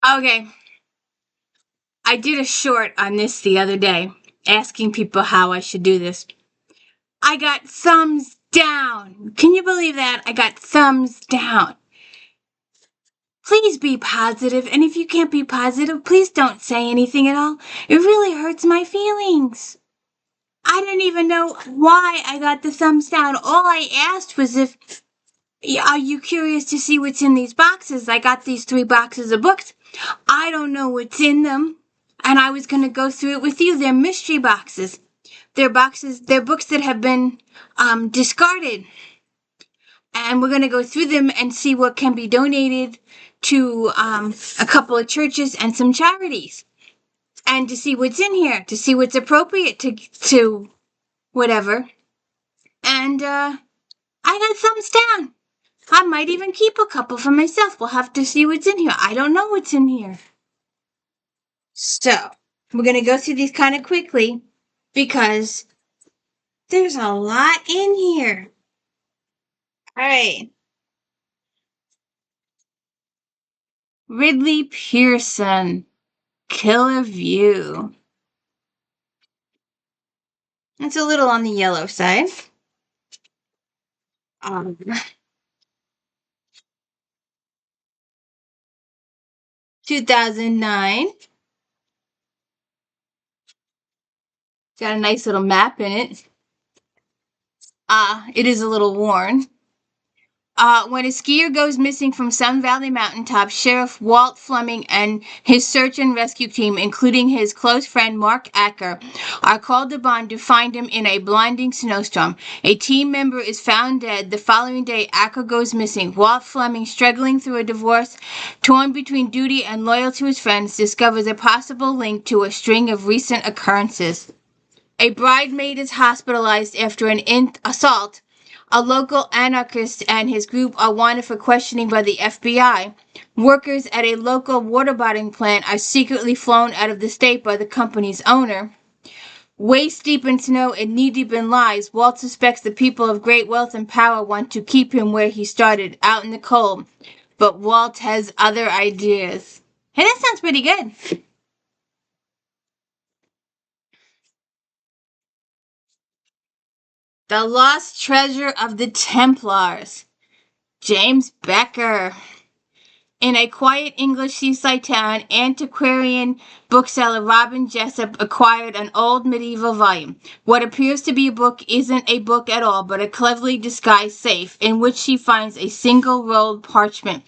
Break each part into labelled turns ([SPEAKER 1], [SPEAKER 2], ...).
[SPEAKER 1] Okay, I did a short on this the other day, asking people how I should do this. I got thumbs down. Can you believe that? I got thumbs down. Please be positive, and if you can't be positive, please don't say anything at all. It really hurts my feelings. I didn't even know why I got the thumbs down. All I asked was if, are you curious to see what's in these boxes? I got these 3 boxes of books. I don't know what's in them, and I was going to go through it with you. They're mystery boxes. They're books that have been discarded. And we're going to go through them and see what can be donated to a couple of churches and some charities. And to see what's in here, to see what's appropriate to whatever. And I got thumbs down. I might even keep a couple for myself. We'll have to see what's in here. I don't know what's in here. So, we're going to go through these kind of quickly because there's a lot in here. All right. Ridley Pearson, Killer View. It's a little on the yellow side. 2009. Got a nice little map in it. It is a little worn. When a skier goes missing from Sun Valley mountaintop, Sheriff Walt Fleming and his search and rescue team, including his close friend Mark Acker, are called upon to find him in a blinding snowstorm. A team member is found dead. The following day, Acker goes missing. Walt Fleming, struggling through a divorce, torn between duty and loyal to his friends, discovers a possible link to a string of recent occurrences. A bridesmaid is hospitalized after an assault. A local anarchist and his group are wanted for questioning by the FBI. Workers at a local waterboarding plant are secretly flown out of the state by the company's owner. Waist-deep in snow and knee-deep in lies, Walt suspects the people of great wealth and power want to keep him where he started, out in the cold. But Walt has other ideas. Hey, that sounds pretty good. The Lost Treasure of the Templars. James Becker. In a quiet English seaside town, antiquarian bookseller Robin Jessup acquired an old medieval volume. What appears to be a book isn't a book at all, but a cleverly disguised safe, in which she finds a single-rolled parchment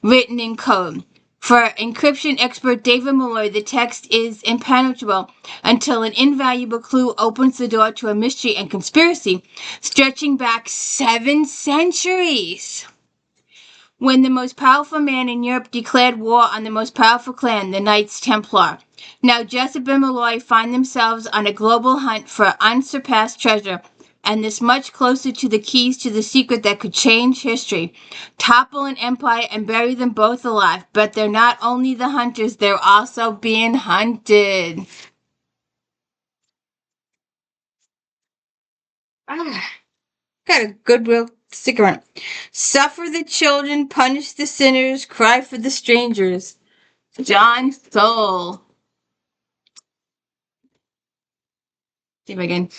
[SPEAKER 1] written in code. For encryption expert David Malloy, the text is impenetrable until an invaluable clue opens the door to a mystery and conspiracy stretching back 7 centuries. When the most powerful man in Europe declared war on the most powerful clan, the Knights Templar. Now Jessup and Malloy find themselves on a global hunt for unsurpassed treasure, and this much closer to the keys to the secret that could change history, topple an empire, and bury them both alive. But they're not only the hunters, they're also being hunted. Got a good real sticker on it. Suffer the children, punish the sinners, cry for the strangers. John SAUL. See if I can.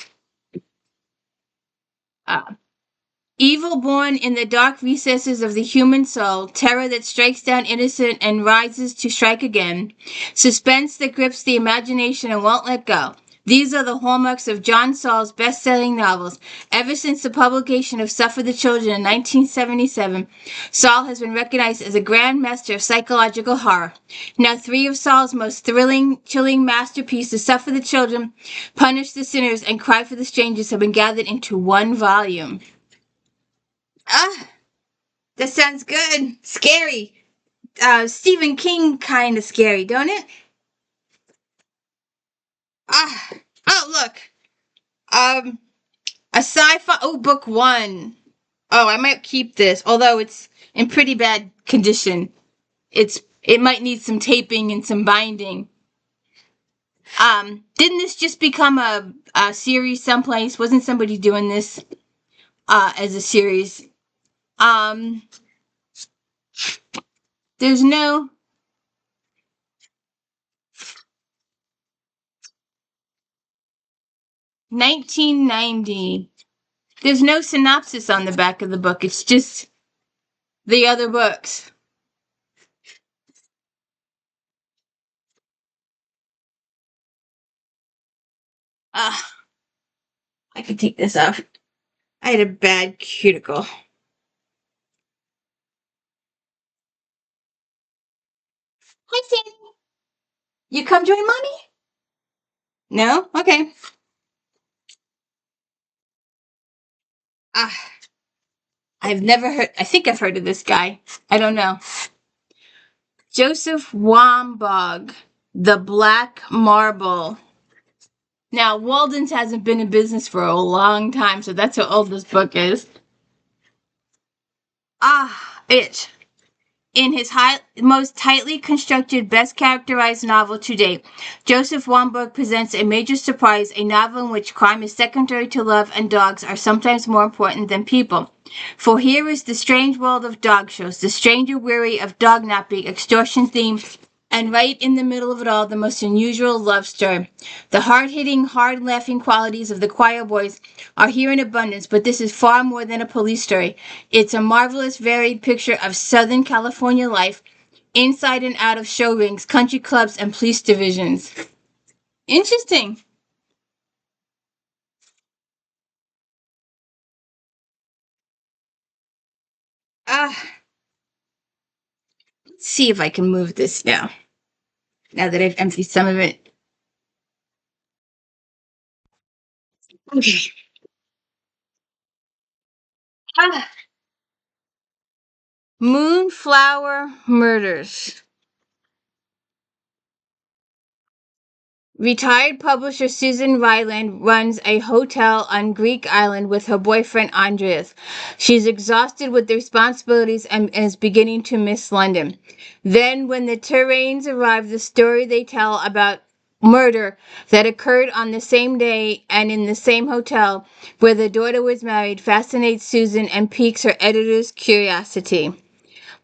[SPEAKER 1] Evil born in the dark recesses of the human soul, terror that strikes down innocent and rises to strike again, suspense that grips the imagination and won't let go. These are the hallmarks of John Saul's best-selling novels. Ever since the publication of Suffer the Children in 1977, Saul has been recognized as a grand master of psychological horror. Now 3 of Saul's most thrilling, chilling masterpieces, Suffer the Children, Punish the Sinners, and Cry for the Strangers, have been gathered into one volume. That sounds good. Scary. Stephen King kind of scary, don't it? Oh, look. A sci-fi. Oh, book 1. Oh, I might keep this, although it's in pretty bad condition. It might need some taping and some binding. Didn't this just become a series someplace? Wasn't somebody doing this as a series? There's no 1990. There's no synopsis on the back of the book. It's just the other books. Ah, I could take this off. I had a bad cuticle. Hi, Sandy. You come join Mommy? No? Okay. Ah, I've never heard. I think I've heard of this guy. I don't know. Joseph WAMBAUGH, The Black Marble. Now, Walden's hasn't been in business for a long time, so that's how old this book is. Ah, it. In his most tightly constructed, best characterized novel to date, Joseph WAMBAUGH presents a major surprise, a novel in which crime is secondary to love and dogs are sometimes more important than people. For here is the strange world of dog shows, the stranger weary of dog napping, extortion theme, and right in the middle of it all, the most unusual love story. The hard-hitting, hard-laughing qualities of the choir boys are here in abundance, but this is far more than a police story. It's a marvelous, varied picture of Southern California life, inside and out of show rings, country clubs, and police divisions. Interesting. Let's see if I can move this now. Now that I've emptied some of it. Okay. Ah. Moonflower Murders. Retired publisher Susan Ryland runs a hotel on Greek Island with her boyfriend Andreas. She's exhausted with the responsibilities and is beginning to miss London. Then, when the Terrains arrive, the story they tell about murder that occurred on the same day and in the same hotel where the daughter was married fascinates Susan and piques her editor's curiosity.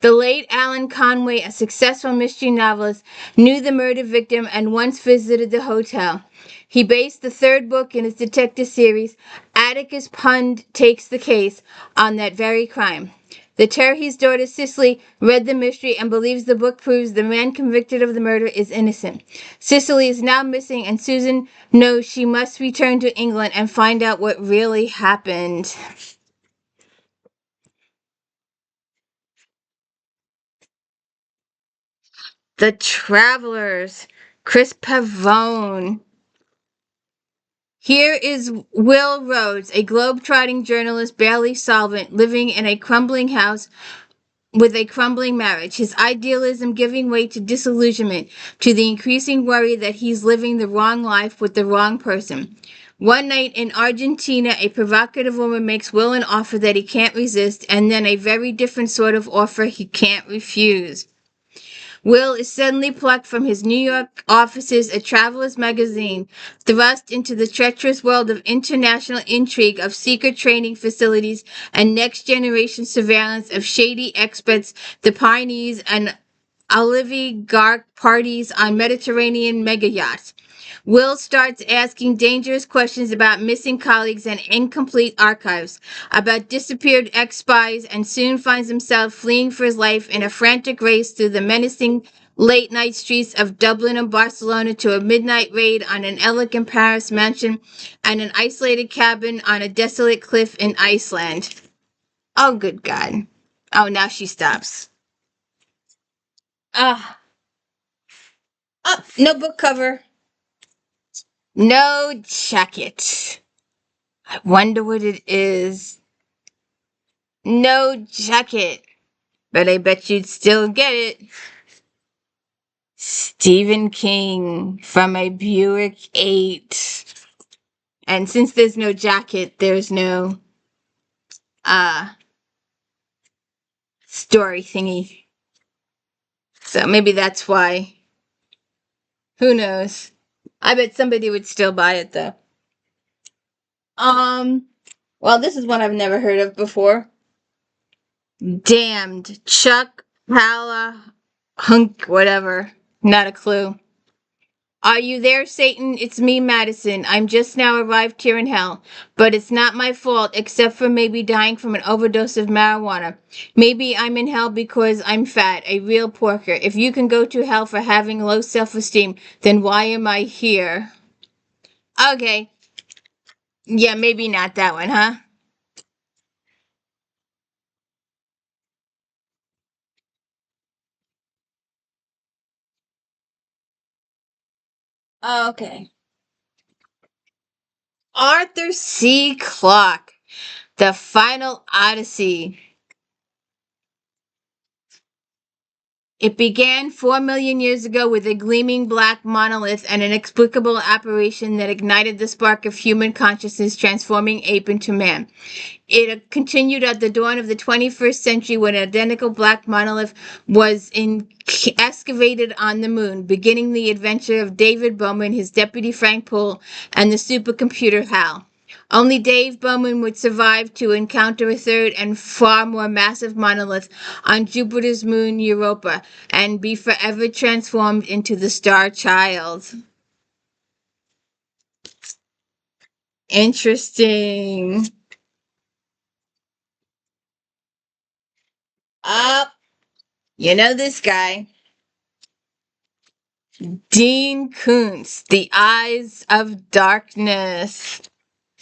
[SPEAKER 1] The late Alan Conway, a successful mystery novelist, knew the murder victim and once visited the hotel. He based the third book in his detective series, Atticus Pund Takes the Case, on that very crime. The Terry's daughter Cicely read the mystery and believes the book proves the man convicted of the murder is innocent. Cicely is now missing and Susan knows she must return to England and find out what really happened. The Travelers, Chris Pavone. Here is Will Rhodes, a globe-trotting journalist barely solvent, living in a crumbling house with a crumbling marriage, his idealism giving way to disillusionment, to the increasing worry that he's living the wrong life with the wrong person. One night in Argentina, a provocative woman makes Will an offer that he can't resist, and then a very different sort of offer he can't refuse. Will is suddenly plucked from his New York offices at Travelers magazine, thrust into the treacherous world of international intrigue, of secret training facilities, and next-generation surveillance of shady experts, the pioneers, and oligarch parties on Mediterranean mega-yachts. Will starts asking dangerous questions about missing colleagues and incomplete archives, about disappeared ex-spies, and soon finds himself fleeing for his life in a frantic race through the menacing late-night streets of Dublin and Barcelona to a midnight raid on an elegant Paris mansion and an isolated cabin on a desolate cliff in Iceland. Oh, good God. Oh, now she stops. Ah. Oh, no book cover. No jacket. I wonder what it is. No jacket. But I bet you'd still get it. Stephen King from a Buick 8. And since there's no jacket, there's no story thingy. So maybe that's why. Who knows? I bet somebody would still buy it though. Well, this is one I've never heard of before. Damned. Chuck Pala Hunk, whatever. Not a clue. Are you there, Satan? It's me, Madison. I'm just now arrived here in hell. But it's not my fault, except for maybe dying from an overdose of marijuana. Maybe I'm in hell because I'm fat, a real porker. If you can go to hell for having low self-esteem, then why am I here? Okay. Yeah, maybe not that one, huh? Okay. Arthur C. Clarke, The Final Odyssey. It began 4 million years ago with a gleaming black monolith, an inexplicable apparition that ignited the spark of human consciousness, transforming ape into man. It continued at the dawn of the 21st century when an identical black monolith was excavated on the moon, beginning the adventure of David Bowman, his deputy Frank Poole, and the supercomputer HAL. Only Dave Bowman would survive to encounter a third and far more massive monolith on Jupiter's moon Europa and be forever transformed into the star child. Interesting. Up. You know this guy. Dean Koontz, The Eyes of Darkness.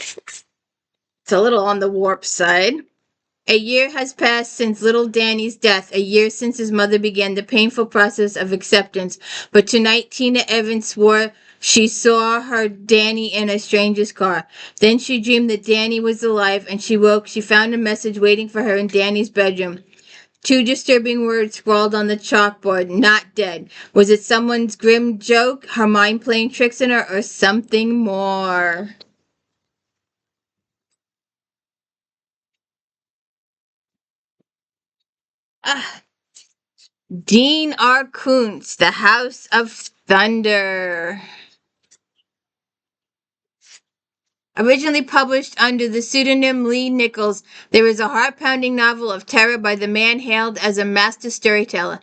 [SPEAKER 1] It's a little on the warp side. A year has passed since little Danny's death, a year since his mother began the painful process of acceptance. But tonight, Tina Evans swore she saw her Danny in a stranger's car. Then she dreamed that Danny was alive, and she woke. She found a message waiting for her in Danny's bedroom. Two disturbing words scrawled on the chalkboard, not dead. Was it someone's grim joke, her mind playing tricks on her, or something more? Ah, Dean R. Koontz, The House of Thunder. Originally published under the pseudonym Lee Nichols, there is a heart-pounding novel of terror by the man hailed as a master storyteller.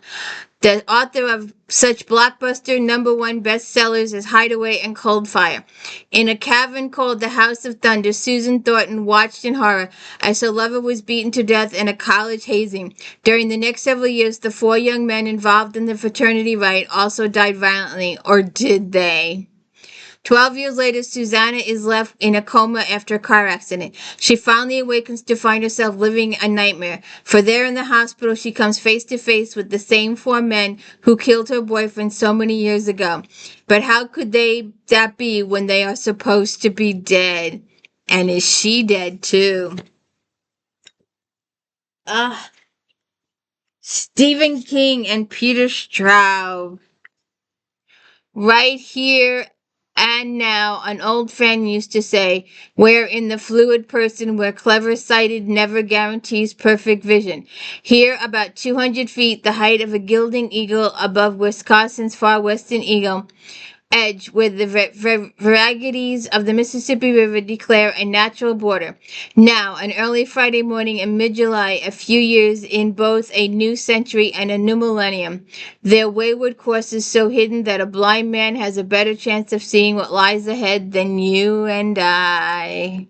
[SPEAKER 1] The author of such blockbuster #1 bestsellers as Hideaway and Cold Fire. In a cavern called the House of Thunder, Susan Thornton watched in horror as her lover was beaten to death in a college hazing. During the next several years, the 4 young men involved in the fraternity riot also died violently, or did they? 12 years later, Susanna is left in a coma after a car accident. She finally awakens to find herself living a nightmare. For there in the hospital, she comes face to face with the same 4 men who killed her boyfriend so many years ago. But how could that be when they are supposed to be dead? And is she dead too? Stephen King and Peter Straub. Right here and now, an old fan used to say, we're in the fluid person where clever-sighted never guarantees perfect vision. Here, about 200 feet, the height of a gilding eagle above Wisconsin's far western eagle edge, where the varieties of the Mississippi River declare a natural border. Now, an early Friday morning in mid-July, a few years in both a new century and a new millennium, their wayward course is so hidden that a blind man has a better chance of seeing what lies ahead than you and I.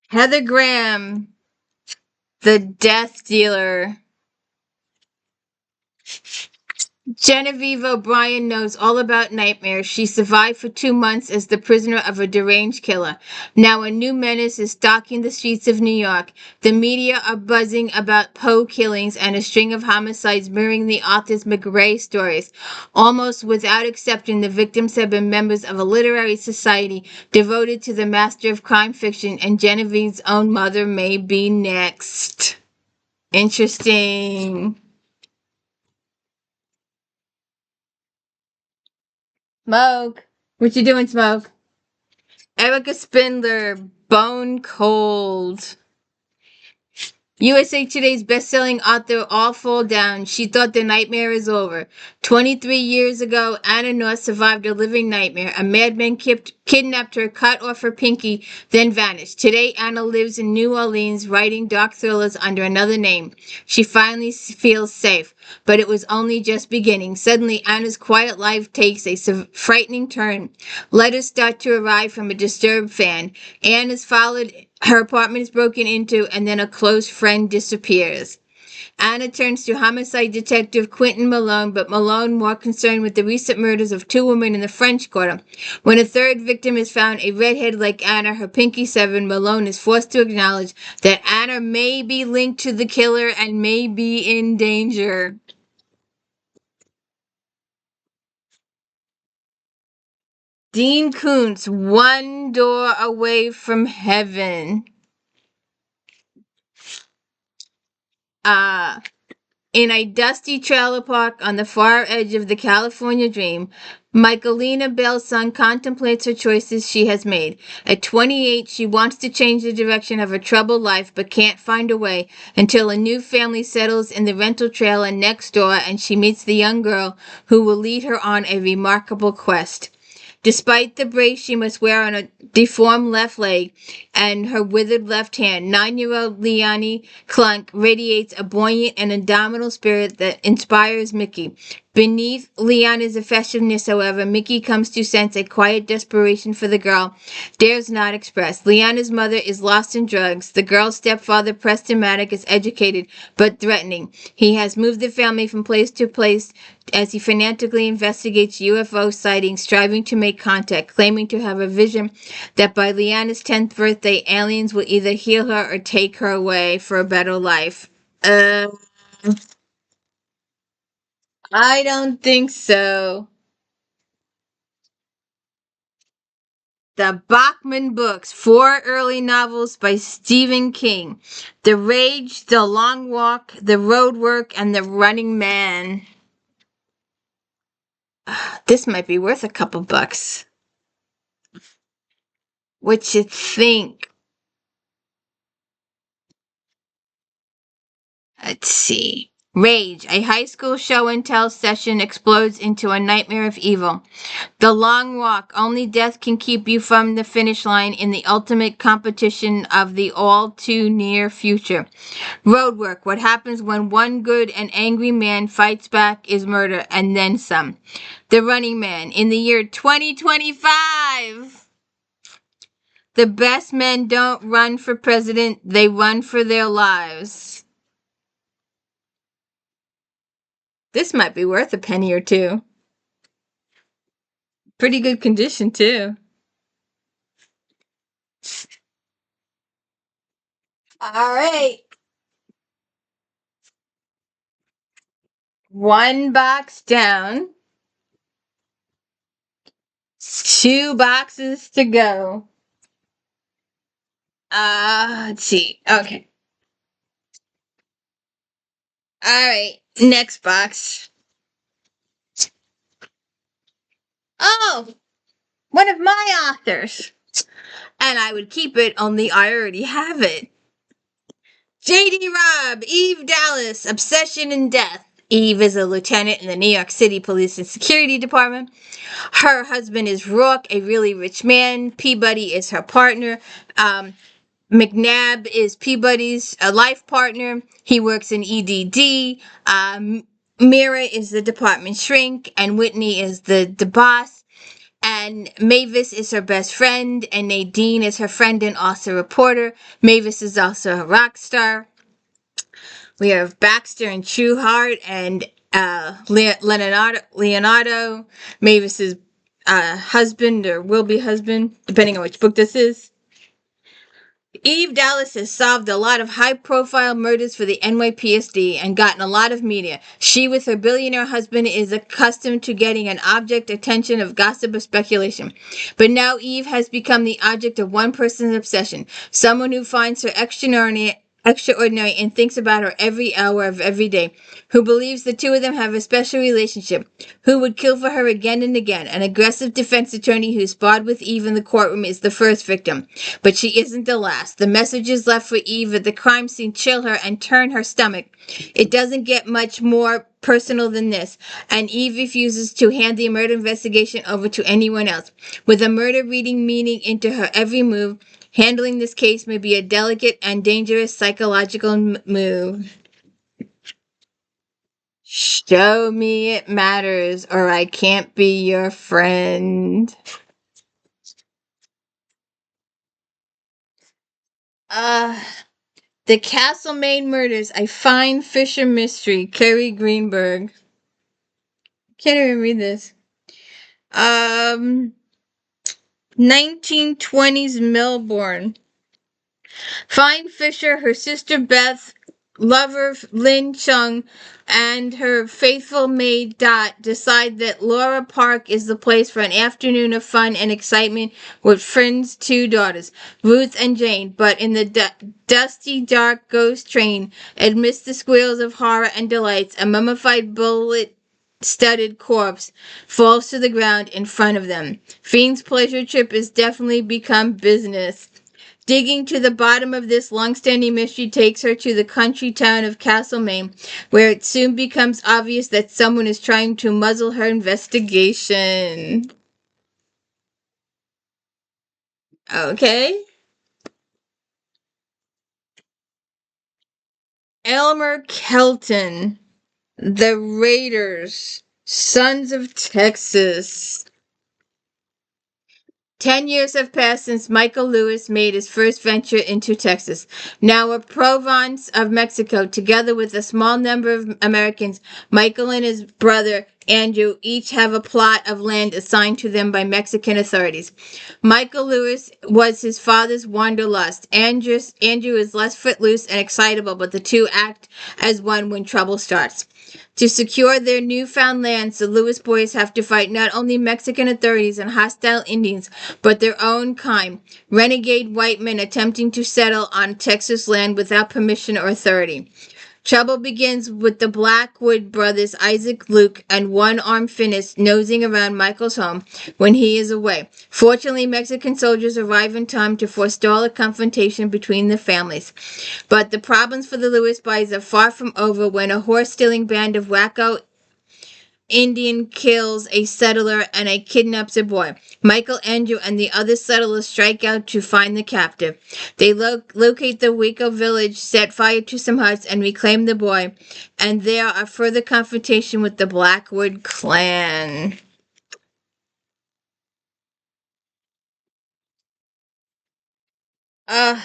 [SPEAKER 1] Heather Graham, The Death Dealer. Genevieve O'Brien knows all about nightmares. She survived for 2 months as the prisoner of a deranged killer. Now a new menace is stalking the streets of New York. The media are buzzing about Poe killings and a string of homicides mirroring the author's McRae stories. Almost without exception, the victims have been members of a literary society devoted to the master of crime fiction, and Genevieve's own mother may be next. Interesting. Smoke. What you doing, Smoke? Erica Spindler, Bone Cold. USA Today's best-selling author All Fall Down. She thought the nightmare is over. 23 years ago, Anna North survived a living nightmare. A madman kidnapped her, cut off her pinky, then vanished. Today, Anna lives in New Orleans, writing dark thrillers under another name. She finally feels safe, but it was only just beginning. Suddenly, Anna's quiet life takes a frightening turn. Letters start to arrive from a disturbed fan. Anne is followed, her apartment is broken into, and then a close friend disappears. Anna turns to homicide detective Quentin Malone, but Malone more concerned with the recent murders of 2 women in the French Quarter. When a third victim is found, a redhead like Anna, her pinky severed, Malone is forced to acknowledge that Anna may be linked to the killer and may be in danger. Dean Koontz, One Door Away from Heaven. In a dusty trailer park on the far edge of the California dream, Michaelina Belson contemplates her choices she has made. At 28, she wants to change the direction of her troubled life but can't find a way until a new family settles in the rental trailer next door and she meets the young girl who will lead her on a remarkable quest. Despite the brace she must wear on a deformed left leg and her withered left hand, 9-year-old Leonie Klunk radiates a buoyant and indomitable spirit that inspires Mickey. Beneath Leona's effectiveness, however, Mickey comes to sense a quiet desperation for the girl, dares not express. Leona's mother is lost in drugs. The girl's stepfather, Preston Maddock, is educated but threatening. He has moved the family from place to place as he fanatically investigates UFO sightings, striving to make contact, claiming to have a vision that by Leona's 10th birthday, aliens will either heal her or take her away for a better life. I don't think so. The Bachman Books, 4 early novels by Stephen King. The Rage, The Long Walk, The Road Work, and The Running Man. This might be worth a couple bucks. What you think? Let's see. Rage, a high school show and tell session explodes into a nightmare of evil. The Long Walk, only death can keep you from the finish line in the ultimate competition of the all too near future. Road Work, what happens when one good and angry man fights back is murder and then some. The Running Man, in the year 2025. The best men don't run for president, they run for their lives. This might be worth a penny or two. Pretty good condition, too. All right. 1 box down. 2 boxes to go. Let's see. Okay. All right. Next box. Oh, one of my authors. And I would keep it, only I already have it. J.D. Robb, Eve Dallas, Obsession and Death. Eve is a lieutenant in the New York City Police and Security Department. Her husband is Rourke, a really rich man. Peabody is her partner. McNabb is Peabody's life partner. He works in EDD. Mira is the department shrink, and Whitney is the boss. And Mavis is her best friend, and Nadine is her friend and also a reporter. Mavis is also a rock star. We have Baxter and Trueheart and Leonardo, Mavis's husband or will-be husband, depending on which book this is. Eve Dallas has solved a lot of high-profile murders for the NYPSD and gotten a lot of media. She, with her billionaire husband, is accustomed to getting an object attention of gossip or speculation. But now Eve has become the object of one person's obsession, someone who finds her extraordinary extraordinary and thinks about her every hour of every day, who believes the two of them have a special relationship, who would kill for her again and again. An aggressive defense attorney who sparred with Eve in the courtroom is the first victim, but she isn't the last. The messages left for Eve at the crime scene chill her and turn her stomach. It doesn't get much more personal than this, and Eve refuses to hand the murder investigation over to anyone else. With a murder reading meaning into her every move, handling this case may be a delicate and dangerous psychological move. Show me it matters, or I can't be your friend. The Castlemaine Murders, a Fine Fisher Mystery, Kerry Greenberg. Can't even read this. 1920s Melbourne. Fine Fisher, her sister Beth, lover Lin Chung, and her faithful maid Dot decide that Laura Park is the place for an afternoon of fun and excitement with Friend's two daughters, Ruth and Jane. But in the dusty, dark ghost train, amidst the squeals of horror and delights, a mummified bullet-studded corpse falls to the ground in front of them. Fiend's pleasure trip has definitely become business. Digging to the bottom of this long-standing mystery takes her to the country town of Castlemaine, where it soon becomes obvious that someone is trying to muzzle her investigation. Okay. Elmer Kelton, The Raiders, Sons of Texas. 10 years have passed since Michael Lewis made his first venture into Texas. Now a Provence of Mexico, together with a small number of Americans, Michael and his brother Andrew each have a plot of land assigned to them by Mexican authorities. Michael Lewis was his father's wanderlust. Andrew is less footloose and excitable, but the two act as one when trouble starts. To secure their newfound lands, the Lewis boys have to fight not only Mexican authorities and hostile Indians, but their own kind, renegade white men attempting to settle on Texas land without permission or authority. Trouble begins with the Blackwood brothers, Isaac, Luke, and one-armed Finnis nosing around Michael's home when he is away. Fortunately, Mexican soldiers arrive in time to forestall a confrontation between the families. But the problems for the Lewis boys are far from over when a horse-stealing band of wacko Indian kills a settler and kidnaps a boy. Michael, Andrew, and the other settlers strike out to find the captive. They locate the Waco village, set fire to some huts, and reclaim the boy. And there are further confrontation with the Blackwood clan. The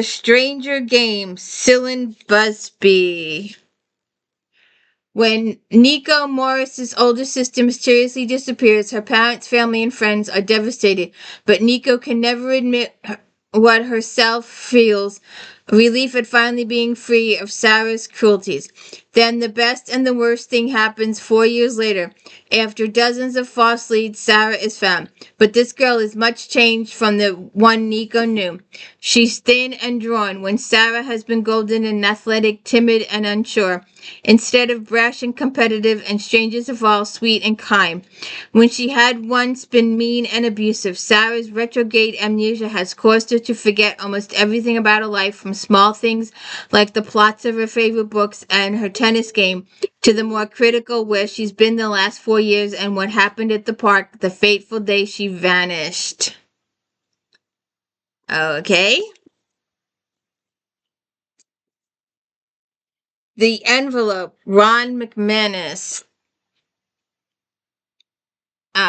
[SPEAKER 1] Stranger Game, CYLIN Busby. When Nico Morris's older sister mysteriously disappears, her parents, family, and friends are devastated, but Nico can never admit what herself feels, relief at finally being free of Sarah's cruelties. Then the best and the worst thing happens 4 years later. After dozens of false leads, Sarah is found. But this girl is much changed from the one Nico knew. She's thin and drawn, when Sarah has been golden and athletic, timid and unsure. Instead of brash and competitive, and strangest of all, sweet and kind. When she had once been mean and abusive, Sarah's retrograde amnesia has caused her to forget almost everything about her life, from small things like the plots of her favorite books and her tennis game, to the more critical where she's been the last 4 years and what happened at the park the fateful day she vanished. Okay. The Envelope, Ron McManus.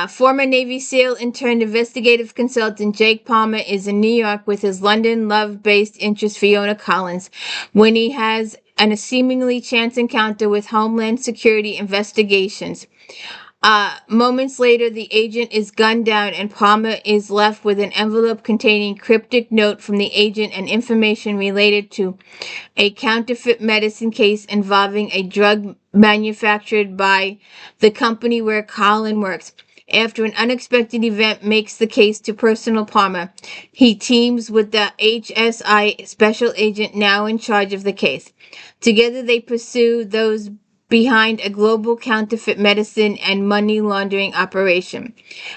[SPEAKER 1] Former Navy SEAL turned investigative consultant Jake Palmer is in New York with his London love-based interest Fiona Collins when he has a seemingly chance encounter with Homeland Security investigations. Moments later, the agent is gunned down and Palmer is left with an envelope containing cryptic note from the agent and information related to a counterfeit medicine case involving a drug manufactured by the company where Colin works. After an unexpected event makes the case too personal Palmer, he teams with the HSI special agent now in charge of the case. Together they pursue those behind a global counterfeit medicine and money laundering operation.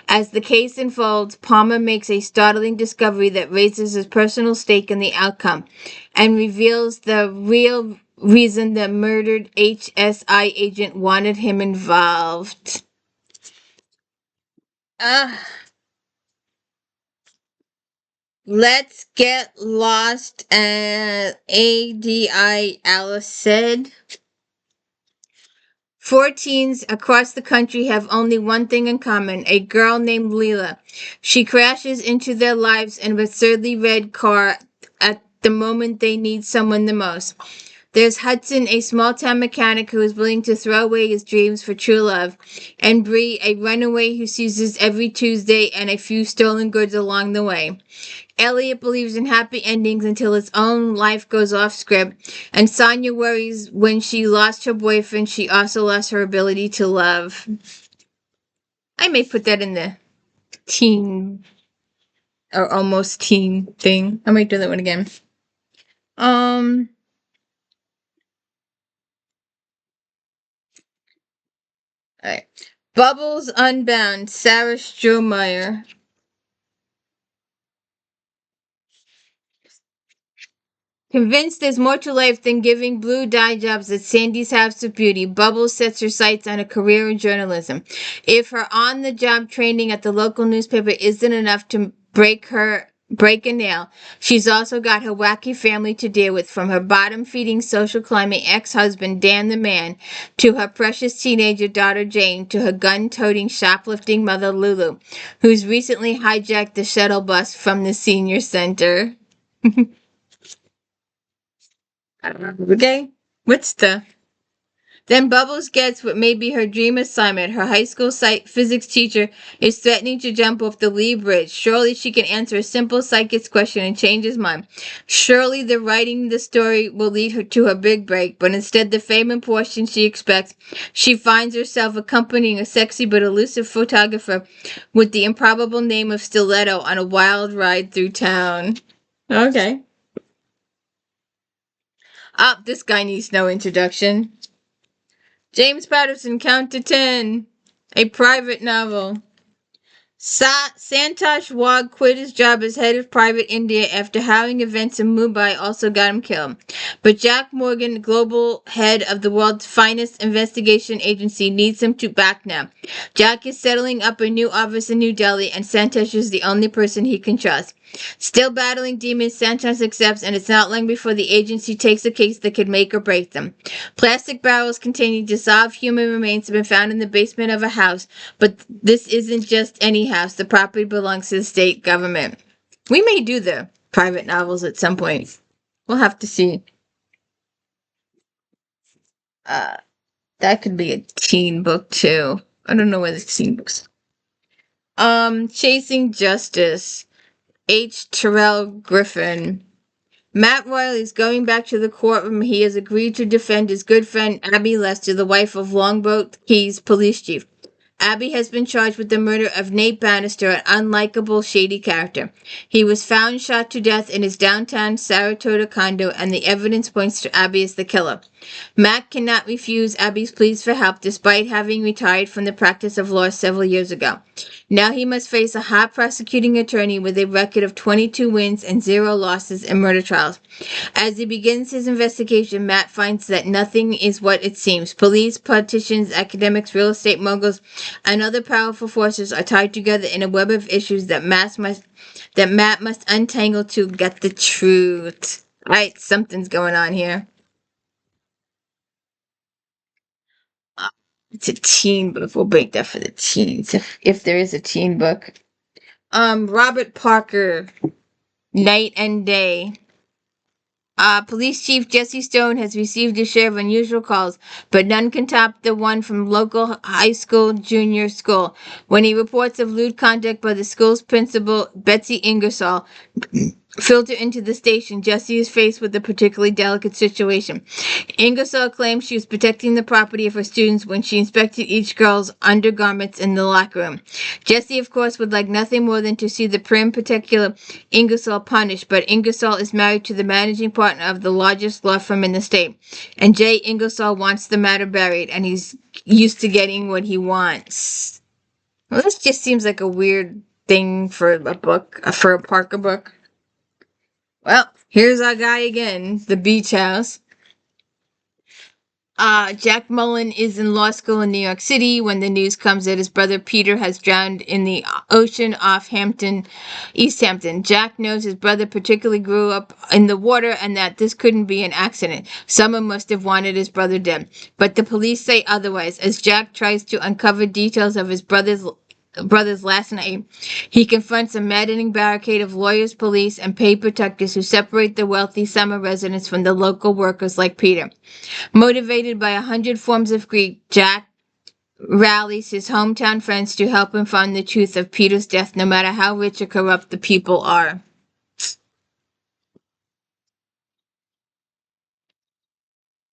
[SPEAKER 1] As the case unfolds, Palmer makes a startling discovery that raises his personal stake in the outcome and reveals the real reason the murdered HSI agent wanted him involved. Let's get lost, ADI Alice said. 4 teens across the country have only one thing in common, a girl named Leela. She crashes into their lives in an absurdly red car at the moment they need someone the most. There's Hudson, a small-town mechanic who is willing to throw away his dreams for true love, and Bree, a runaway who seizes every Tuesday and a few stolen goods along the way. Elliot believes in happy endings until his own life goes off script, and Sonia worries when she lost her boyfriend, she also lost her ability to love. I may put that in the teen or almost teen thing. I might do that one again. All right. Bubbles Unbound, Sarah Strohmeyer. Convinced there's more to life than giving blue dye jobs at Sandy's House of Beauty, Bubbles sets her sights on a career in journalism. If her on-the-job training at the local newspaper isn't enough to break a nail, she's also got her wacky family to deal with, from her bottom-feeding social climbing ex-husband Dan the Man, to her precious teenager daughter Jane, to her gun-toting shoplifting mother Lulu, who's recently hijacked the shuttle bus from the senior center. Okay, what's the... Then Bubbles gets what may be her dream assignment. Her high school physics teacher is threatening to jump off the Lee Bridge. Surely she can answer a simple psychics question and change his mind. Surely the writing the story will lead her to her big break, but instead the fame and fortune she expects, she finds herself accompanying a sexy but elusive photographer with the improbable name of Stiletto on a wild ride through town. Okay. This guy needs no introduction. James Patterson, Count to 10. A private novel. Santosh Wagh quit his job as head of Private India after harrowing events in Mumbai also got him killed. But Jack Morgan, global head of the world's finest investigation agency, needs him back now. Jack is settling up a new office in New Delhi, and Santosh is the only person he can trust. Still battling demons, Santosh accepts, and it's not long before the agency takes a case that could make or break them. Plastic barrels containing dissolved human remains have been found in the basement of a house, but this isn't just any house. The property belongs to the state government. We may do the private novels at some point. We'll have to see. That could be a teen book too. I don't know where the teen books. Chasing Justice. H. Terrell Griffin. Matt Riley is going back to the courtroom. He has agreed to defend his good friend Abby Lester, the wife of Longboat Keys police chief. Abby has been charged with the murder of Nate Bannister, an unlikable, shady character. He was found shot to death in his downtown Saratoga condo, and the evidence points to Abby as the killer. Matt cannot refuse Abby's pleas for help, despite having retired from the practice of law several years ago. Now he must face a hot prosecuting attorney with a record of 22 wins and 0 losses in murder trials. As he begins his investigation, Matt finds that nothing is what it seems. Police, politicians, academics, real estate moguls, and other powerful forces are tied together in a web of issues that Matt must untangle to get the truth. Alright, something's going on here. It's a teen book. We'll break that for the teens, if there is a teen book. Robert Parker, Night and Day. Police Chief Jesse Stone has received a share of unusual calls, but none can top the one from local high school junior school, when he reports of lewd conduct by the school's principal, Betsy Ingersoll, filter into the station, Jessie is faced with a particularly delicate situation. Ingersoll claims she was protecting the property of her students when she inspected each girl's undergarments in the locker room. Jessie, of course, would like nothing more than to see the prim, particular Ingersoll punished, but Ingersoll is married to the managing partner of the largest law firm in the state, and Jay Ingersoll wants the matter buried, and he's used to getting what he wants. Well, this just seems like a weird thing for a book, for a Parker book. Well, here's our guy again, the beach house. Jack Mullen is in law school in New York City when the news comes that his brother Peter has drowned in the ocean off East Hampton. Jack knows his brother particularly grew up in the water and that this couldn't be an accident. Someone must have wanted his brother dead. But the police say otherwise. As Jack tries to uncover details of his brother's last night, he confronts a maddening barricade of lawyers, police, and paid protectors who separate the wealthy summer residents from the local workers like Peter. Motivated by 100 forms of grief, Jack rallies his hometown friends to help him find the truth of Peter's death, no matter how rich or corrupt the people are.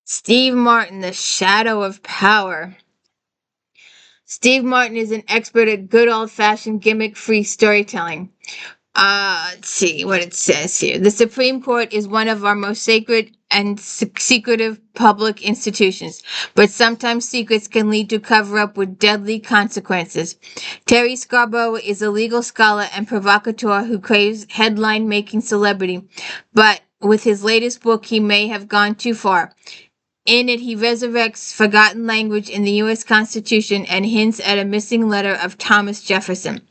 [SPEAKER 1] Steve Martin, The Shadow of Power. Steve Martin is an expert at good old-fashioned gimmick-free storytelling. Let's see what it says here. The Supreme Court is one of our most sacred and secretive public institutions, but sometimes secrets can lead to cover-up with deadly consequences. Terry Scarborough is a legal scholar and provocateur who craves headline-making celebrity, but with his latest book, he may have gone too far. In it, he resurrects forgotten language in the U.S. Constitution and hints at a missing letter of Thomas Jefferson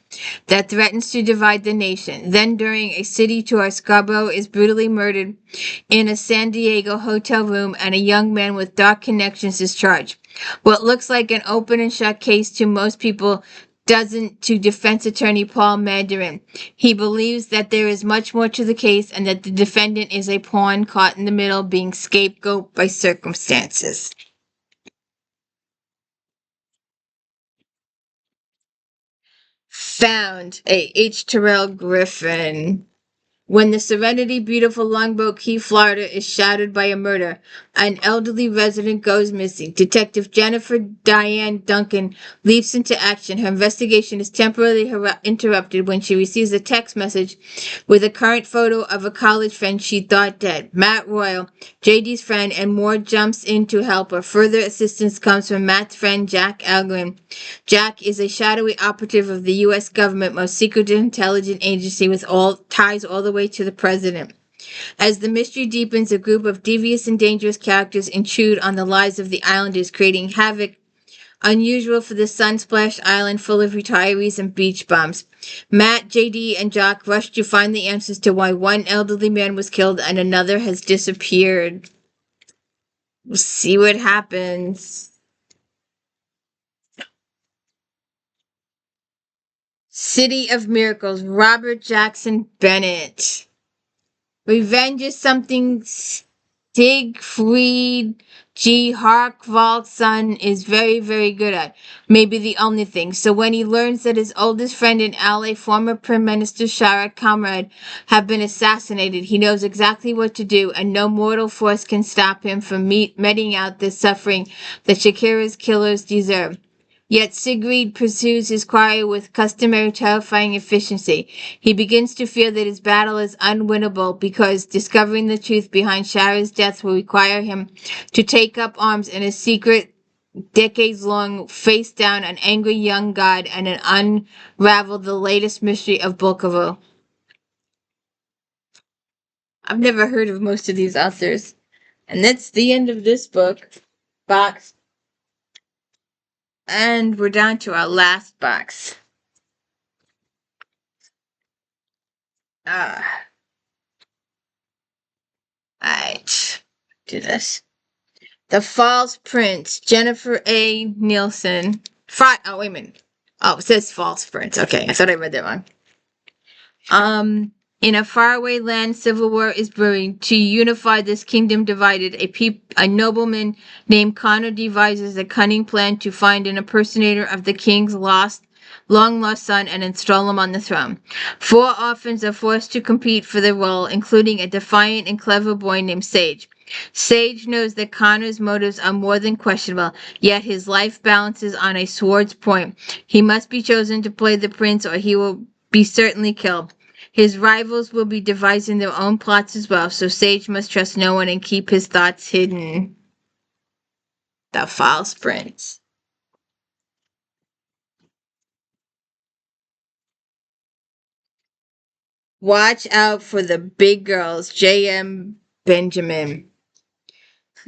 [SPEAKER 1] that threatens to divide the nation. Then, during a city tour, Scarborough is brutally murdered in a San Diego hotel room, and a young man with dark connections is charged. What looks like an open and shut case to most people doesn't to defense attorney Paul Mandarin. He believes that there is much more to the case and that the defendant is a pawn caught in the middle, being scapegoat by circumstances. Found, a H. Terrell Griffin. When the Serenity Beautiful Longboat Key, Florida is shattered by a murder, an elderly resident goes missing. Detective Jennifer Diane Duncan leaps into action. Her investigation is temporarily interrupted when she receives a text message with a current photo of a college friend she thought dead. Matt Royal, JD's friend, and more jumps in to help her. Further assistance comes from Matt's friend Jack Algren. Jack is a shadowy operative of the U.S. government, most secretive intelligence agency with ties all the way to the president. As the mystery deepens, a group of devious and dangerous characters intrude on the lives of the islanders, creating havoc unusual for the sunsplashed island full of retirees and beach bums. Matt, JD, and Jock rush to find the answers to why one elderly man was killed and another has disappeared. We'll see what happens. City of Miracles, Robert Jackson Bennett. Revenge is something Siegfried G. Harkvald's son is very, very good at. Maybe the only thing. So when he learns that his oldest friend and ally, former Prime Minister Shara Comrade, have been assassinated, he knows exactly what to do, and no mortal force can stop him from meting out the suffering that Shakira's killers deserve. Yet Siegfried pursues his quarry with customary terrifying efficiency. He begins to fear that his battle is unwinnable because discovering the truth behind Shara's death will require him to take up arms in a secret, decades-long face down an angry young god and unravel the latest mystery of Bulkovo. I've never heard of most of these authors. And that's the end of this box. And we're down to our last box. Alright. Do this. The False Prince, Jennifer A. Nielsen. Oh, wait a minute. Oh, it says False Prince. Okay, I thought I read that wrong. In a faraway land, civil war is brewing. To unify this kingdom divided, a nobleman named Connor devises a cunning plan to find an impersonator of the king's lost long-lost son and install him on the throne. 4 orphans are forced to compete for the role, including a defiant and clever boy named Sage. Sage knows that Connor's motives are more than questionable, yet his life balances on a sword's point. He must be chosen to play the prince or he will be certainly killed. His rivals will be devising their own plots as well, so Sage must trust no one and keep his thoughts hidden. The False Prince. Watch out for the big girls. J.M. Benjamin.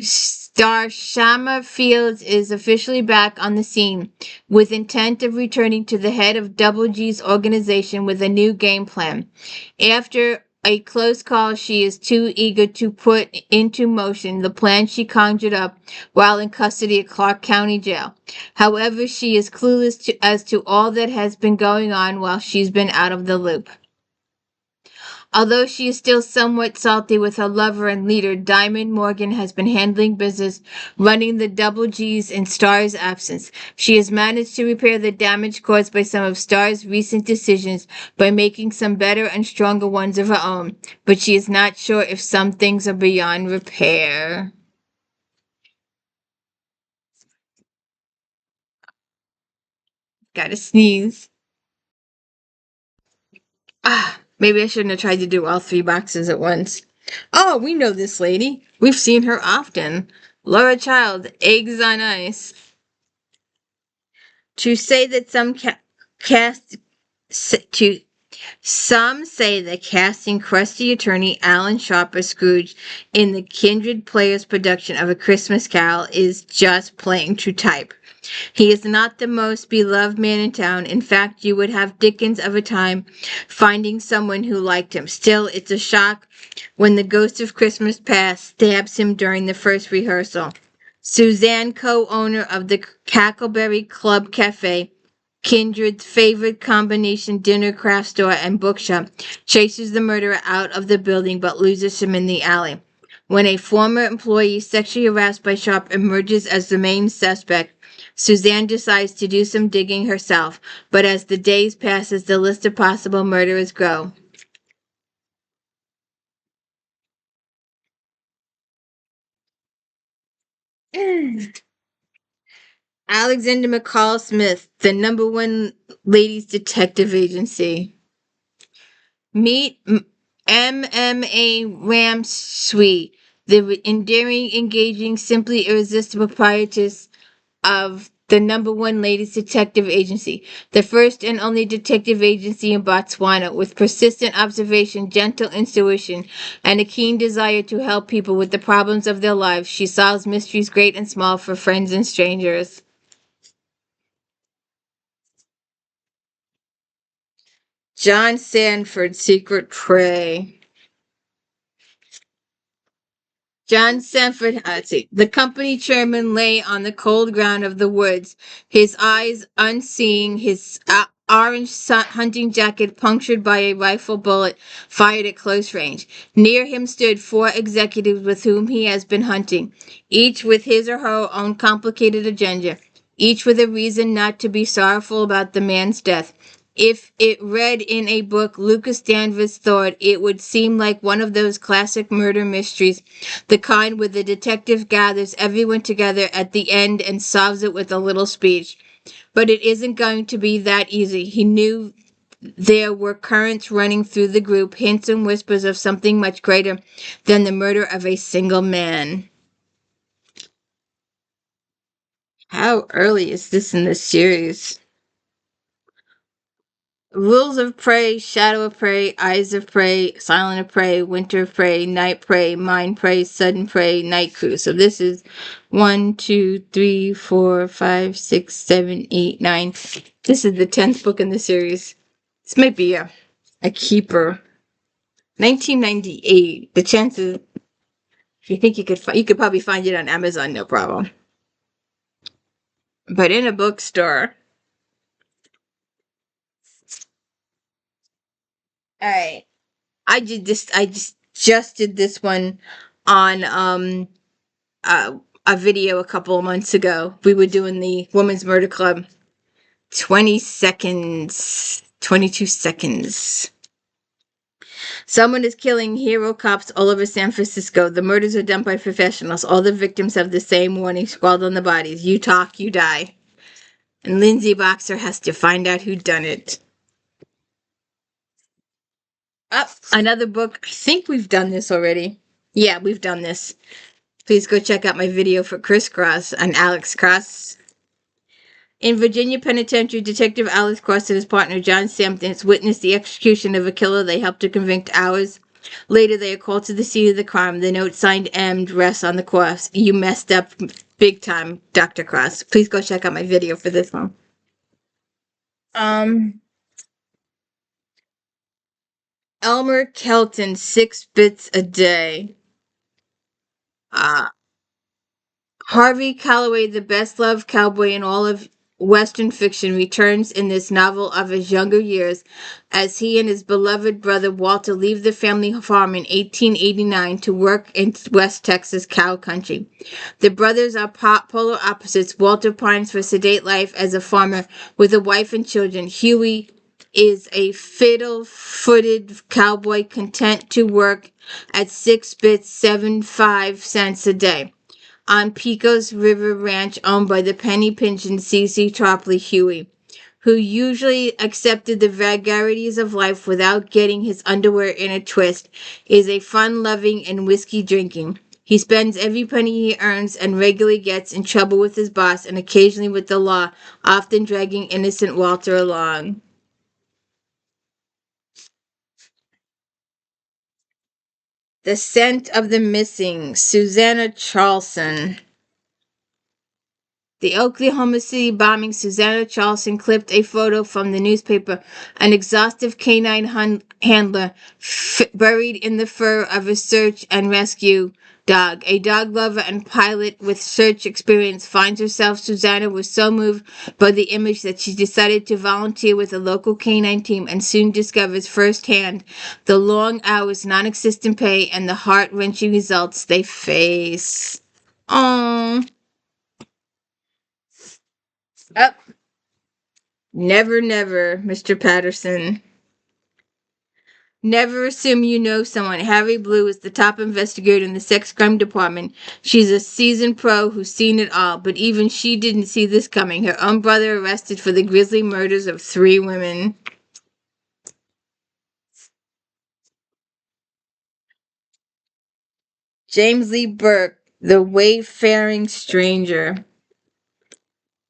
[SPEAKER 1] Star Shama Fields is officially back on the scene with intent of returning to the head of Double G's organization with a new game plan. After a close call she is too eager to put into motion the plan she conjured up while in custody at Clarke County Jail. However, she is clueless as to all that has been going on while she's been out of the loop. Although she is still somewhat salty with her lover and leader, Diamond Morgan has been handling business, running the Double G's in Star's absence. She has managed to repair the damage caused by some of Star's recent decisions by making some better and stronger ones of her own, but she is not sure if some things are beyond repair. Gotta sneeze. Maybe I shouldn't have tried to do all 3 boxes at once. Oh, we know this lady. We've seen her often. Laura Child, Eggs on Ice. To say that some some say that casting crusty attorney Alan Sharp as Scrooge in the Kindred Players production of A Christmas Carol is just playing to type. He is not the most beloved man in town. In fact, you would have Dickens of a time finding someone who liked him. Still, it's a shock when the ghost of Christmas Past stabs him during the first rehearsal. Suzanne, co-owner of the Cackleberry Club Cafe, Kindred's favorite combination dinner, craft store, and bookshop, chases the murderer out of the building but loses him in the alley. When a former employee sexually harassed by Sharp emerges as the main suspect, Suzanne decides to do some digging herself, but as the days pass, the list of possible murderers grow. Alexander McCall Smith, the #1 ladies detective agency. Meet MMA Ramsey, the endearing, engaging, simply irresistible proprietress of the #1 ladies detective agency, the first and only detective agency in Botswana, with persistent observation, gentle intuition, and a keen desire to help people with the problems of their lives. She solves mysteries great and small for friends and strangers. John Sanford, Secret Prey. John Sanford, the company chairman lay on the cold ground of the woods, his eyes unseeing, his orange hunting jacket punctured by a rifle bullet fired at close range. Near him stood 4 executives with whom he has been hunting, each with his or her own complicated agenda, each with a reason not to be sorrowful about the man's death. If it read in a book, Lucas Danvers thought it would seem like one of those classic murder mysteries, the kind where the detective gathers everyone together at the end and solves it with a little speech. But it isn't going to be that easy. He knew there were currents running through the group, hints and whispers of something much greater than the murder of a single man. How early is this in the series? Rules of Prey, Shadow of Prey, Eyes of Prey, Silent of Prey, Winter of Prey, Night Prey, Mind Prey, Sudden Prey, Night Crew. So this is 1, 2, 3, 4, 5, 6, 7, 8, 9. This is the 10th book in the series. This might be a keeper. 1998. The chances, if you think you could probably find it on Amazon, no problem. But in a bookstore. All right. I just did this one on a video a couple of months ago. We were doing the Women's Murder Club 20 seconds. 22 seconds. Someone is killing hero cops all over San Francisco. The murders are done by professionals. All the victims have the same warning scrawled on the bodies. You talk, you die. And Lindsay Boxer has to find out who done it. Up, another book. I think we've done this already. Yeah, we've done this. Please go check out my video for Chris Cross and Alex Cross. In Virginia Penitentiary, Detective Alex Cross and his partner John Sampson witnessed the execution of a killer they helped to convict hours. Later, they are called to the scene of the crime. The note signed M rests on the cross. You messed up big time, Dr. Cross. Please go check out my video for this one. Elmer Kelton, 6 bits a day. Harvey Calloway, the best-loved cowboy in all of Western fiction, returns in this novel of his younger years as he and his beloved brother Walter leave the family farm in 1889 to work in West Texas cow country. The brothers are polar opposites. Walter pines for a sedate life as a farmer with a wife and children. Huey is a fiddle-footed cowboy content to work at 6 bits 75 cents a day on Pecos River Ranch owned by the penny pinching C.C. Tarpley Huey, who usually accepted the vagaries of life without getting his underwear in a twist, is a fun-loving and whiskey-drinking. He spends every penny he earns and regularly gets in trouble with his boss and occasionally with the law, often dragging innocent Walter along. The Scent of the Missing, Susanna Charleson. The Oklahoma City bombing, Susanna Charleson clipped a photo from the newspaper. An exhaustive canine handler buried in the fur of a search and rescue dog. A dog lover and pilot with search experience finds herself. Susanna was so moved by the image that she decided to volunteer with a local canine team and soon discovers firsthand the long hours, non-existent pay, and the heart-wrenching results they face. Oh. Up. Never, never, Mr. Patterson. Never assume you know someone. Harry Blue is the top investigator in the sex crime department. She's a seasoned pro who's seen it all, but even she didn't see this coming. Her own brother arrested for the grisly murders of 3 women. James Lee Burke, The Wayfaring Stranger.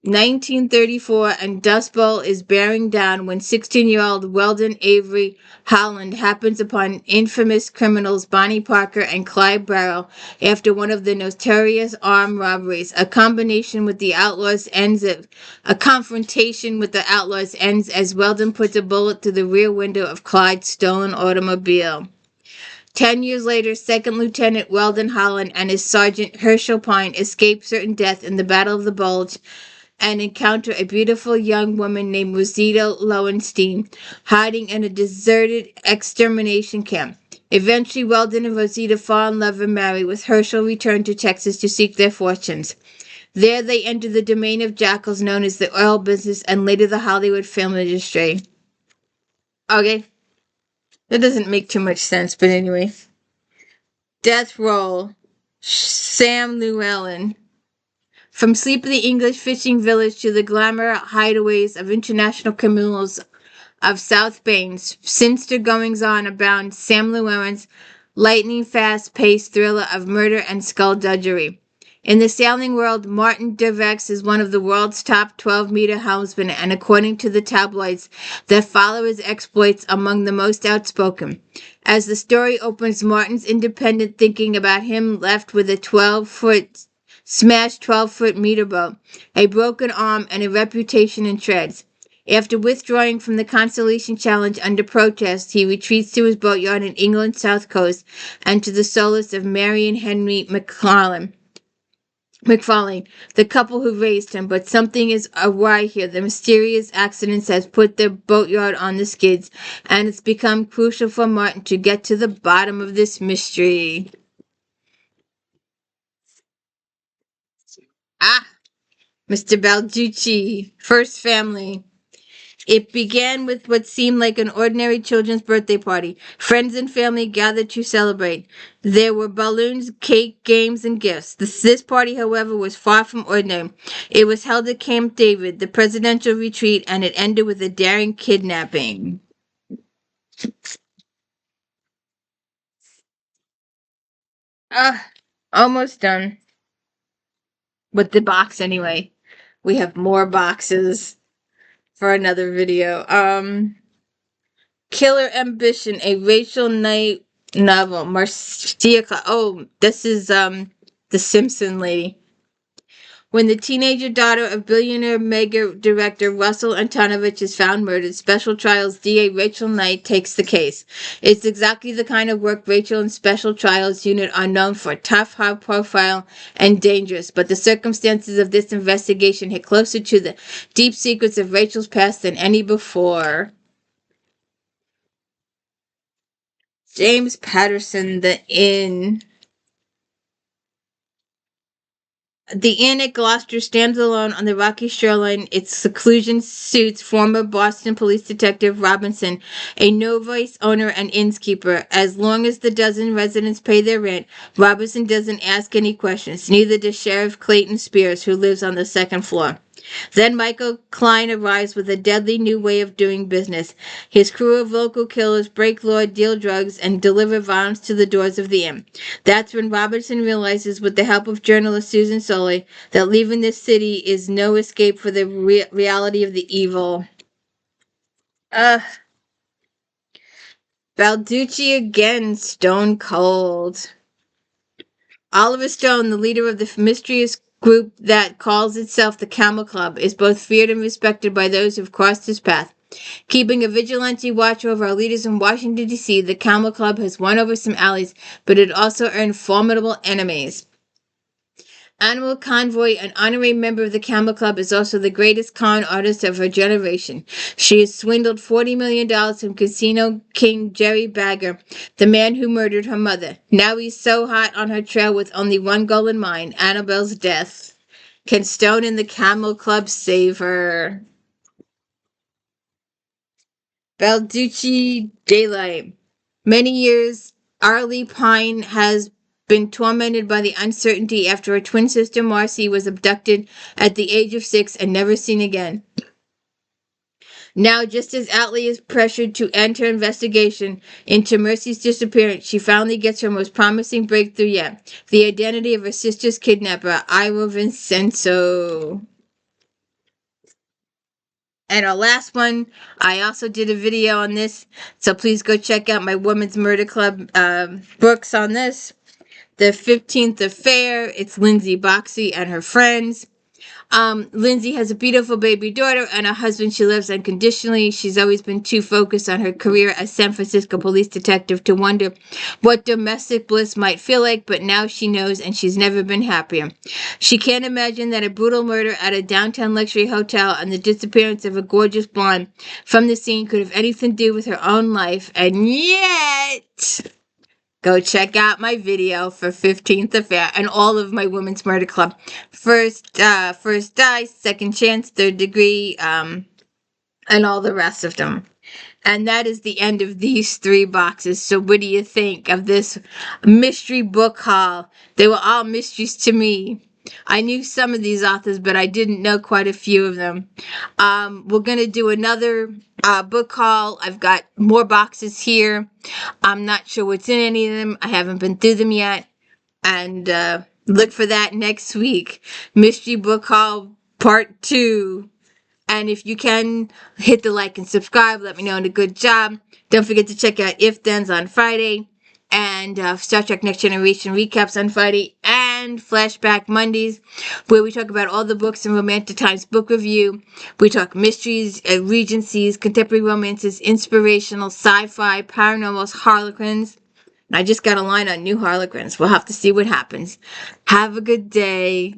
[SPEAKER 1] 1934, and Dust Bowl is bearing down when 16-year-old Weldon Avery Holland happens upon infamous criminals Bonnie Parker and Clyde Barrow after one of the notorious armed robberies. A confrontation with the outlaws ends as Weldon puts a bullet through the rear window of Clyde's stolen automobile. 10 years later, Second Lieutenant Weldon Holland and his Sergeant Herschel Pine escape certain death in the Battle of the Bulge and encounter a beautiful young woman named Rosita Lowenstein hiding in a deserted extermination camp. Eventually, Weldon and Rosita fall in love and marry, with Herschel returned to Texas to seek their fortunes. There they enter the domain of jackals known as the oil business and later the Hollywood film industry. Okay. That doesn't make too much sense, but anyway. Death Roll, Sam Llewellyn. From sleepy English fishing village to the glamour hideaways of international criminals of South Bend, sinister goings-on abound. Sam Llewellyn's lightning-fast paced thriller of murder and skullduggery. In the sailing world, Martin Dervex is one of the world's top 12-meter helmsmen, and according to the tabloids that follow his exploits, among the most outspoken. As the story opens, Martin's independent thinking about him left with a smashed 12-foot meter boat, a broken arm, and a reputation in shreds. After withdrawing from the Constellation Challenge under protest, he retreats to his boatyard in England's south coast and to the solace of Mary and Henry McFarlane, the couple who raised him, but something is awry here. The mysterious accidents has put their boatyard on the skids, and it's become crucial for Martin to get to the bottom of this mystery. Mr. Balducci, First Family. It began with what seemed like an ordinary children's birthday party. Friends and family gathered to celebrate. There were balloons, cake, games, and gifts. This party, however, was far from ordinary. It was held at Camp David, the presidential retreat, and it ended with a daring kidnapping. Almost done. With the box, anyway. We have more boxes for another video. Killer Ambition, a Rachel Knight novel. Marcia. Oh, this is the Simpson lady. When the teenager daughter of billionaire mega director Russell Antonovich is found murdered, Special Trials DA Rachel Knight takes the case. It's exactly the kind of work Rachel and Special Trials Unit are known for: tough, high profile, and dangerous. But the circumstances of this investigation hit closer to the deep secrets of Rachel's past than any before. James Patterson, The Inn. The inn at Gloucester stands alone on the rocky shoreline. Its seclusion suits former Boston police detective Robinson, a no-voice owner and innkeeper. As long as the dozen residents pay their rent, Robinson doesn't ask any questions. Neither does Sheriff Clayton Spears, who lives on the second floor. Then Michael Klein arrives with a deadly new way of doing business. His crew of local killers break law, deal drugs, and deliver violence to the doors of the inn. That's when Robinson realizes, with the help of journalist Susan Soule, that leaving this city is no escape for the reality of the evil. BALDACCI again, stone cold. Oliver Stone, the leader of the mysterious group that calls itself the Camel Club, is both feared and respected by those who've crossed his path. Keeping a vigilante watch over our leaders in Washington, D.C., the Camel Club has won over some allies, but it also earned formidable enemies. Animal Convoy, an honorary member of the Camel Club, is also the greatest con artist of her generation. She has swindled $40 million from casino king Jerry Bagger, the man who murdered her mother. Now he's so hot on her trail with only one goal in mind: Annabelle's death. Can Stone and the Camel Club save her? BALDACCI Daylight. Many years, Arlie Pine has been tormented by the uncertainty after her twin sister Marcy was abducted at the age of 6 and never seen again. Now, just as Atlee is pressured to end her investigation into Mercy's disappearance, she finally gets her most promising breakthrough yet: the identity of her sister's kidnapper, Ira Vincenzo. And our last one, I also did a video on this, so please go check out my Women's Murder Club books on this. The 15th Affair, it's Lindsay Boxey and her friends. Lindsay has a beautiful baby daughter and a husband she loves unconditionally. She's always been too focused on her career as San Francisco police detective to wonder what domestic bliss might feel like, but now she knows, and she's never been happier. She can't imagine that a brutal murder at a downtown luxury hotel and the disappearance of a gorgeous blonde from the scene could have anything to do with her own life, and yet... Go check out my video for 15th Affair and all of my Women's Murder Club. First Die, Second Chance, Third Degree, and all the rest of them. And that is the end of these 3 boxes. So what do you think of this mystery book haul? They were all mysteries to me. I knew some of these authors, but I didn't know quite a few of them. We're going to do another book haul. I've got more boxes here. I'm not sure what's in any of them. I haven't been through them yet. And look for that next week. Mystery book haul part 2. And if you can, hit the like and subscribe. Let me know. A good job. Don't forget to check out If Thens on Friday. And Star Trek Next Generation recaps on Friday. And Flashback Mondays, where we talk about all the books in Romantic Times book review. We talk mysteries, regencies, contemporary romances, inspirational, sci-fi, paranormals, harlequins. And I just got a line on new harlequins. We'll have to see what happens. Have a good day.